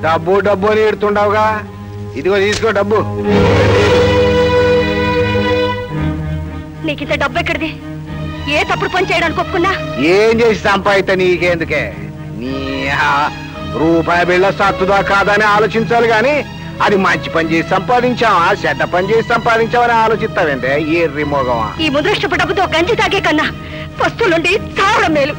డబ్బు డబ్బు అని ఎడుతుండవుగా, ఇదిగో తీసుకో డబ్బు. నీకింత డబ్బు ఎక్కడిది? ఏ తప్పుడు పని చేయడానికి ఒప్పుకున్నా? ఏం చేసి సంపాదిత నీకేందుకే? నీ రూపాయి బిళ్ళ సత్తుదా కాదని ఆలోచించాలి గాని అది మంచి పని చేసి సంపాదించావా చెడ్డ పని చేసి సంపాదించావని ఆలోచిస్తావేంటే ఎర్రి మోగమా? ఈ ముద్రష్టపు డబ్బుతో గంజి తాగే కన్నా వస్తువులుండి చావడం మేలు.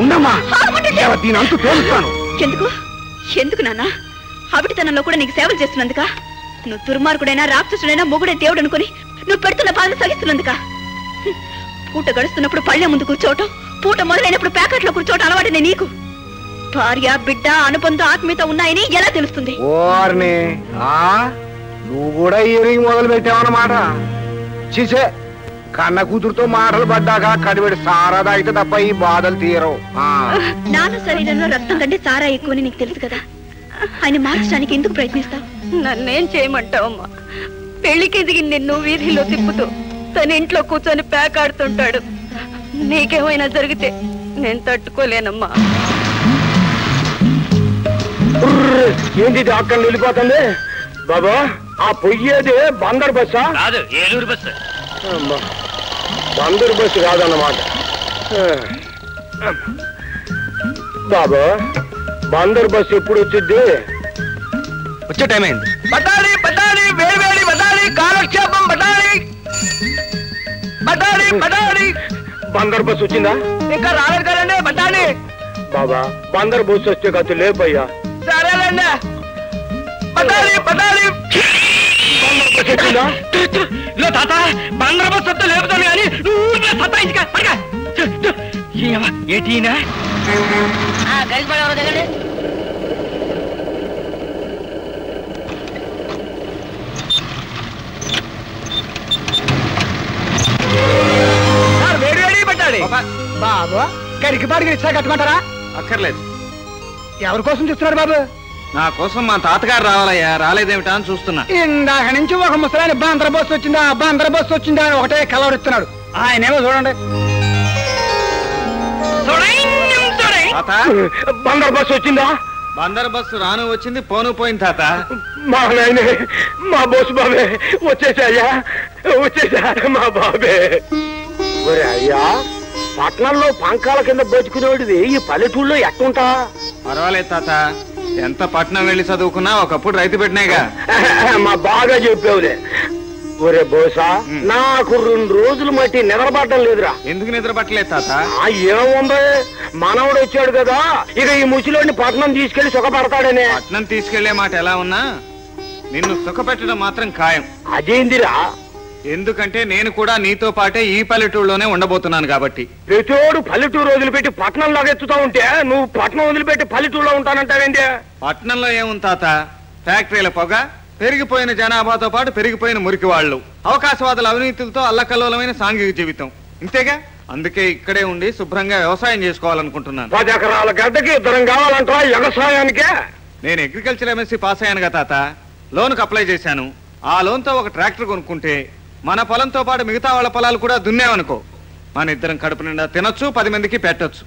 ఉండమ్మా, దీని అంటూ తోలుస్తాను. ఎందుకు ఎందుకు నాన్న? అవిటితనంలో కూడా నీకు సేవలు చేస్తున్నందుక? నువ్వు దుర్మార్గుడైనా రాక్షసుడైనా మొగుడే దేవుడు అనుకుని నువ్వు పెడుతున్న బాధ సహిస్తున్నందుక? పూట గడుస్తున్నప్పుడు పళ్ళె ముందు కూర్చోవటం, పూట మొదలైనప్పుడు ప్యాకెట్లో కూర్చోవటం అలవాటునే నీకు. భార్య బిడ్డ అనుబంధం ఆత్మీయత ఉన్నాయని ఎలా తెలుస్తుంది? ఓర్ని నువ్వు కూడా ఇయరింగ్ మొదలు పెట్టావన్నమాట. చీసే, కన్న కూతురుతో మాటలు పడ్డాక కడివెడి సారా తాగితే తప్ప ఈ బాధలు తీరవు. నాన్న శరీరంలో రక్తం కంటే సారా ఎక్కువని నీకు తెలుసు కదా, ఆయన మార్చడానికి ఎందుకు ప్రయత్నిస్తావు? నన్నేం చేయమంటావమ్మా? పెళ్లికి ఎదిగి నిన్ను వీధిలో తిప్పుతూ తన ఇంట్లో కూర్చొని పేకాడుతుంటాడు. నీకేమైనా జరిగితే నేను తట్టుకోలేనమ్మా. ఏంటి అక్కడ వెళ్ళిపోతుంది బాబా? ఆ పొయ్యేది బందర్ బస్సా? కాదు, ఏలూరు బస్సు. బందర్ బస్సు కాదన్నమాట. బాబా, బందర్ బస్సు ఎప్పుడు వచ్చింది? వచ్చే టైం అయింది. బటాలి బటాలి, వేడి వేడి బటాలి, కాలక్షేపం బటాలి బటాలి బటాలి. బందర్ బస్సు వచ్చిందా? ఇంకా రాలేదు కదండి బటాలి. బాబా, బందర్ బస్సు వస్తే కథ లేపయ్యా. సరేలేండి బటాలి బటాలి. ఇలో తాత, బందర్ బస్సు వస్తే లేపుతాను కానీ ఏటీనా కలిసి పడేవారు దగ్గర. బాబు, కరికి పాడికి రిక్షా కట్టుకుంటారా? అక్కర్లేదు. ఎవరి కోసం చూస్తున్నారు బాబు? నా కోసం మా తాతగారు రావాలయ్యా, రాలేదేమిటా అని చూస్తున్నా. ఇందాక నుంచి ఒక ముసలాయన బందర్ బస్సు వచ్చిందా బందర్ బస్సు వచ్చిందా అని ఒకటే కలవరిస్తున్నాడు. ఆయనేమో చూడండి, బందర్ బస్సు వచ్చిందా? బందర్ బస్సు రాను వచ్చింది, పోను పోయింది తాత. మా నాయనే, మా బోసు బాబే వచ్చేసాయ్యా, వచ్చేసా మా బాబే. ఒరే అయ్యా, పట్నంలో పంకాల కింద బతుకునేవాడివి ఈ పల్లెటూళ్ళలో ఎట్టుంటా? పర్వాలేదు తాత, ఎంత పట్నం వెళ్ళి చదువుకున్నా ఒకప్పుడు రైతు పెట్టినాయిగా. మా బాగా చెప్పావులే. ఒరే బోసా, నాకు 2 రోజులు మట్టి నిద్రపడడం లేదురా. ఎందుకు నిద్రపట్టలేదు తాత? ఏముంది, మనవడు వచ్చాడు కదా, ఇక ఈ ముసిలోని పట్నం తీసుకెళ్లి సుఖపడతాడనే. పట్నం తీసుకెళ్లే మాట ఎలా ఉన్నా నిన్ను సుఖపెట్టడం మాత్రం ఖాయం. అదేందిరా? ఎందుకంటే నేను కూడా నీతో పాటే ఈ పల్లెటూరులోనే ఉండబోతున్నాను కాబట్టి. ప్రతిోడు పల్లెటూరు వదిలిపెట్టి పట్నంలో ఎత్తుతా ఉంటే నువ్వు పట్నం వదిలిపెట్టి పల్లెటూరులో ఉంటానంటావేంటి? పట్నంలో ఏముంది తాత, ఫ్యాక్టరీల పొగ, పెరిగిపోయిన జనాభాతో పాటు పెరిగిపోయిన మురికి వాళ్ళు, అవకాశవాదుల అవినీతులతో అల్లకల్లోలమైన సాంఘిక జీవితం, ఇంతేగా. అందుకే ఇక్కడే ఉండి శుభ్రంగా వ్యవసాయం చేసుకోవాలనుకుంటున్నాను. 10 ఎకరాల గడ్డకి 2 కావాలంటా వ్యవసాయానికే? నేను అగ్రికల్చర్ ఎంఎస్సీ పాస్ అయ్యానుగా తాత, లోన్కి అప్లై చేశాను. ఆ లోన్తో ఒక ట్రాక్టర్ కొనుక్కుంటే మన పొలంతో పాటు మిగతా వాళ్ళ పొలాలు కూడా దున్నేవనుకో, మన ఇద్దరం కడుపు నిండా తినొచ్చు, 10 మందికి పెట్టొచ్చు.